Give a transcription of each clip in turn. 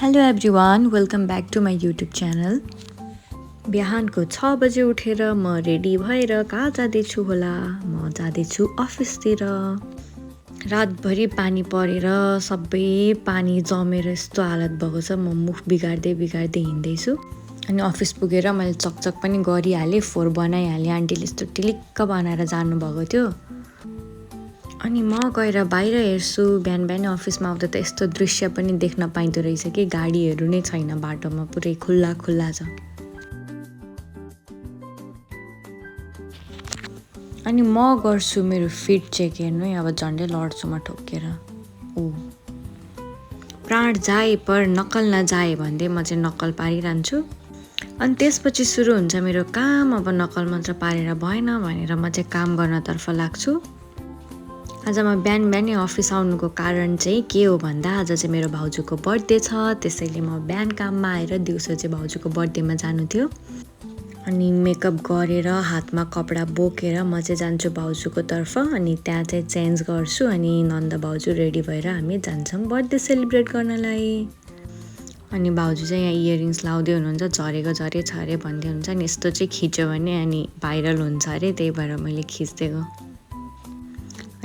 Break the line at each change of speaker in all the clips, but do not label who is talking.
Hello everyone, welcome back to my YouTube channel. बिहानको 6 बजे उठेर म रेडी भएर कहाँ जाँदैछु होला? म जाँदैछु अफिसतिर। रातभरि पानी परेर सबै पानी जमेर यस्तो हालत भएको छ, म मुख बिगार्दै हिँड्दैछु। अनि अफिस पुगेर मैले चकचक पनि गरिहालेँ, फोहोर बनाइहालेँ। आन्टीले यस्तो टिलिक्क बनाएर जानुभएको थियो। अनि म गएर बाहिर हेर्छु, बिहान अफिसमा आउँदा त यस्तो दृश्य पनि देख्न पाइँदो रहेछ कि गाडीहरू नै छैन बाटोमा, पुरै खुल्ला छ। अनि म गर्छु मेरो फिट चेक हेर्नु है, अब झन्डै लड्छु म ठोकेर। प्राण जाए पर नक्कल नजाए भन्दै म चाहिँ नक्कल पारिरहन्छु। अनि त्यसपछि सुरु हुन्छ मेरो काम। अब नक्कल मात्र पारेर भएन भनेर म चाहिँ काम गर्नतर्फ लाग्छु। आज म बिहान अफिस आउनुको कारण चाहिँ के हो भन्दा आज चाहिँ मेरो भाउजूको बर्थडे छ, त्यसैले म बिहान काममा आएर दिउँसो चाहिँ भाउजूको बर्थडेमा जानु थियो। अनि मेकअप गरेर हातमा कपडा बोकेर म चाहिँ जान्छु भाउजूको तर्फ। अनि त्यहाँ चाहिँ चेन्ज गर्छु अनि नन्द भाउजू रेडी भएर हामी जान्छौँ बर्थडे सेलिब्रेट गर्नलाई। अनि भाउजू चाहिँ यहाँ इयरिङ्स लाउँदै हुनुहुन्छ, झरेको झरे छ अरे भन्दै हुन्छ। अनि यस्तो चाहिँ खिच्यो भने अनि भाइरल हुन्छ अरे, त्यही भएर मैले खिचिदिएको।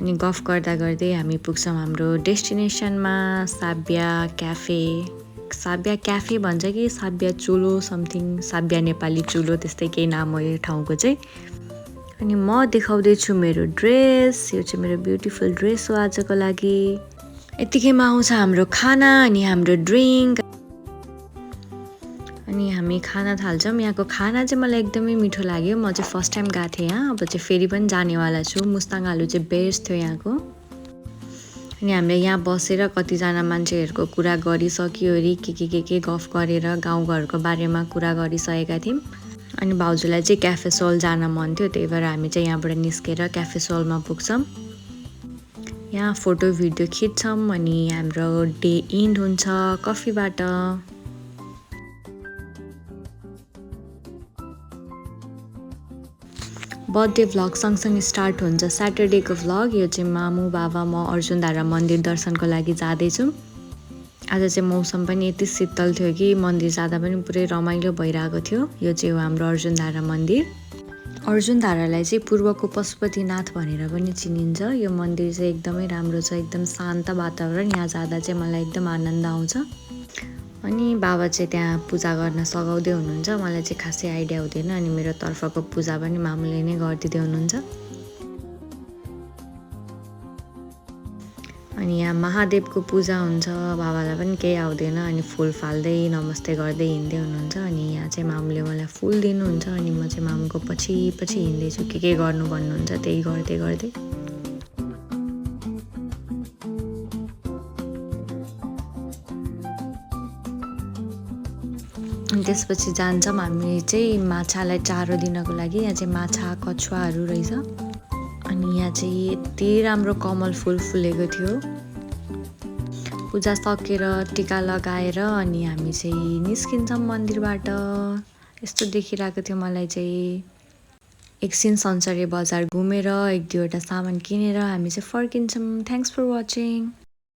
अनि गफ गर्दै हामी पुग्छौँ हाम्रो डेस्टिनेसनमा, साब्या क्याफे भन्छ कि साब्या चुलो समथिङ, साब्या नेपाली चुलो, त्यस्तै केही नाम हो यो ठाउँको चाहिँ। अनि म देखाउँदैछु मेरो ड्रेस, यो चाहिँ मेरो ब्युटिफुल ड्रेस हो आजको लागि। यतिकैमा आउँछ हाम्रो खाना अनि हाम्रो ड्रिङ्क। अनि हामी खाना थाल्छौँ। यहाँको खाना चाहिँ मलाई एकदमै मिठो लाग्यो। म चाहिँ फर्स्ट टाइम गएको थिएँ यहाँ, अब चाहिँ फेरि पनि जानेवाला छु। मुस्ताङ आलु चाहिँ बेस्ट थियो यहाँको। अनि हामीले यहाँ बसेर कतिजना मान्छेहरूको कुरा गरिसक्यो अरे, के गफ गरेर गाउँघरको बारेमा कुरा गरिसकेका थियौँ। अनि भाउजूलाई चाहिँ क्याफे सोल जान मन थियो, त्यही भएर हामी चाहिँ यहाँबाट निस्केर क्याफे सोलमा पुग्छौँ। यहाँ फोटो भिडियो खिच्छौँ अनि हाम्रो डे इन्ड हुन्छ कफीबाट। बर्थडे भ्लग सँगसँगै स्टार्ट हुन्छ स्याटरडेको भ्लग। यो चाहिँ मामु बाबा म अर्जुनधारा मन्दिर दर्शनको लागि जाँदैछौँ। आज चाहिँ मौसम पनि यति शीतल थियो कि मन्दिर जाँदा पनि पुरै रमाइलो भइरहेको थियो। यो चाहिँ हो हाम्रो अर्जुनधारा मन्दिर। अर्जुनधारालाई चाहिँ पूर्वको पशुपतिनाथ भनेर पनि चिनिन्छ। यो मन्दिर चाहिँ एकदमै राम्रो छ, एकदम शान्त वातावरण। यहाँ जाँदा चाहिँ मलाई एकदम आनन्द आउँछ। अनि बाबा चाहिँ त्यहाँ पूजा गर्न सघाउँदै हुनुहुन्छ, मलाई चाहिँ खासै आइडिया हुँदैन। अनि मेरो तर्फको पूजा पनि मामुले नै गरिदिँदै हुनुहुन्छ। अनि यहाँ महादेवको पूजा हुन्छ, बाबालाई पनि केही आउँदैन। अनि फुल फाल्दै नमस्ते गर्दै हिँड्दै हुनुहुन्छ। अनि यहाँ चाहिँ मामुले मलाई फुल दिनुहुन्छ अनि म चाहिँ मामुको पछि हिँड्दैछु, के गर्नु भन्नुहुन्छ त्यही गर्दै। अनि त्यसपछि जान्छौँ हामी चाहिँ माछालाई चारो दिनको लागि। यहाँ चाहिँ माछा कछुवाहरू रहेछ। अनि यहाँ चाहिँ यति राम्रो कमल फुल फुलेको थियो। पूजा सकेर टिका लगाएर अनि हामी चाहिँ निस्किन्छौँ मन्दिरबाट। यस्तो देखिरहेको थियो मलाई चाहिँ। एकछिन सन्चरी बजार घुमेर 1-2वटा सामान किनेर हामी चाहिँ फर्किन्छौँ। Thanks for watching.